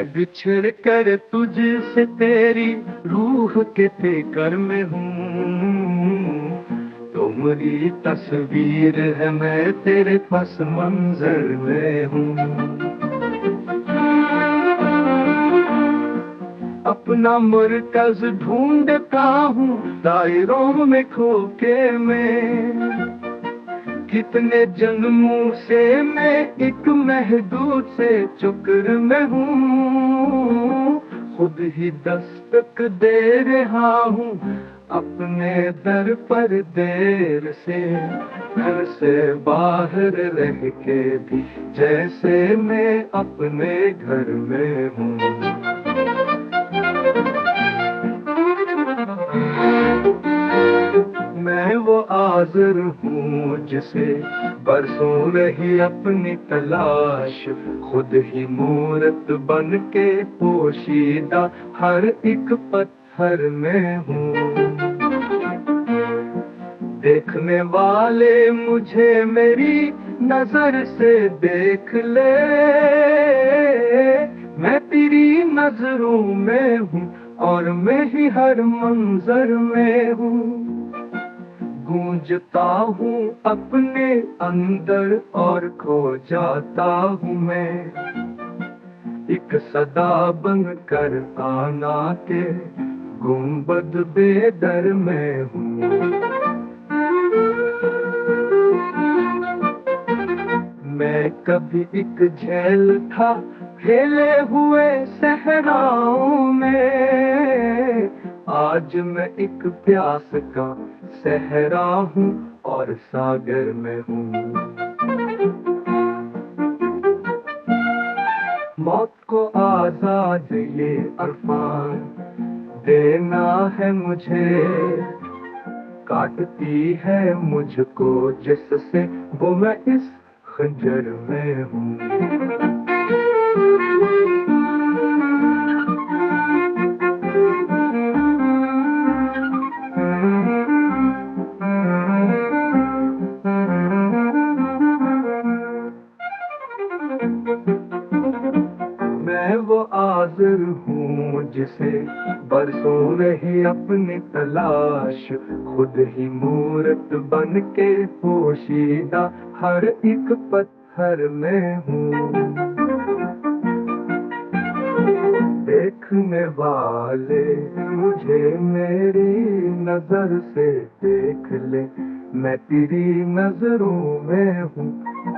बिछड़ कर तुझसे तेरी रूह के फिक्र में हूँ। तुम्हारी तस्वीर है, मैं तेरे पस मंजर में हूँ। अपना मरकज ढूंढता हूँ दायरों में खोके में। कितने जन्मों से मैं एक महदूद से चुकर में हूँ। खुद ही दस्तक दे रहा हूँ अपने दर पर देर से। घर से बाहर रह के भी जैसे मैं अपने घर में हूँ। मैं वो आज़र हूँ जिसे बरसों रही अपनी तलाश। खुद ही मूरत बन के पोशीदा हर एक पत्थर में हूँ। देखने वाले मुझे मेरी नजर से देख ले। मैं तेरी नजरों में हूँ और मैं ही हर मंजर में हूँ। गूंजता हूँ अपने अंदर और खो जाता हूँ मैं। एक सदा बन कर आना के गुंबद बेदर में हूँ। मैं कभी एक झेल था खेले हुए सहराओं में। आज मैं एक प्यास का सहरा हूँ और सागर में हूँ। मौत को आजाद ये अरमान देना है मुझे। काटती है मुझको जिससे वो मैं इस खंजर में हूँ। मैं वो आज़र हूँ जिसे बरसों रही अपनी तलाश। खुद ही मूरत बन के पोशीदा हर एक पत्थर में हूँ। देखने वाले मुझे मेरी नजर से देख ले। मैं तेरी नजरों में हूँ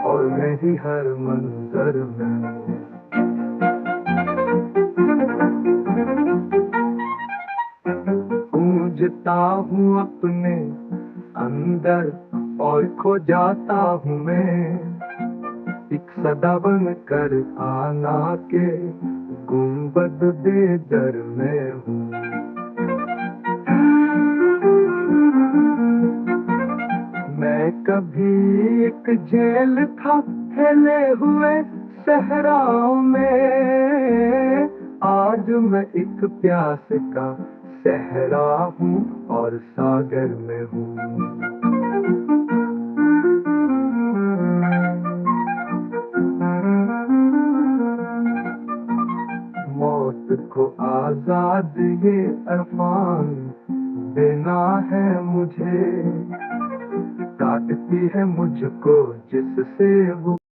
और मैं ही हर मंजर में हूँ। गूंजता हूँ अपने अंदर और खो जाता हूँ मैं। एक सदा बन कर आना के गुंबद बेदर में हूँ। मैं कभी एक जेल था फैले हुए सहराओं में। आज मैं एक प्यास का सहरा हूँ और सागर में हूँ। मौत को आजाद ये अरमान देना है मुझे। काटती है मुझको जिससे वो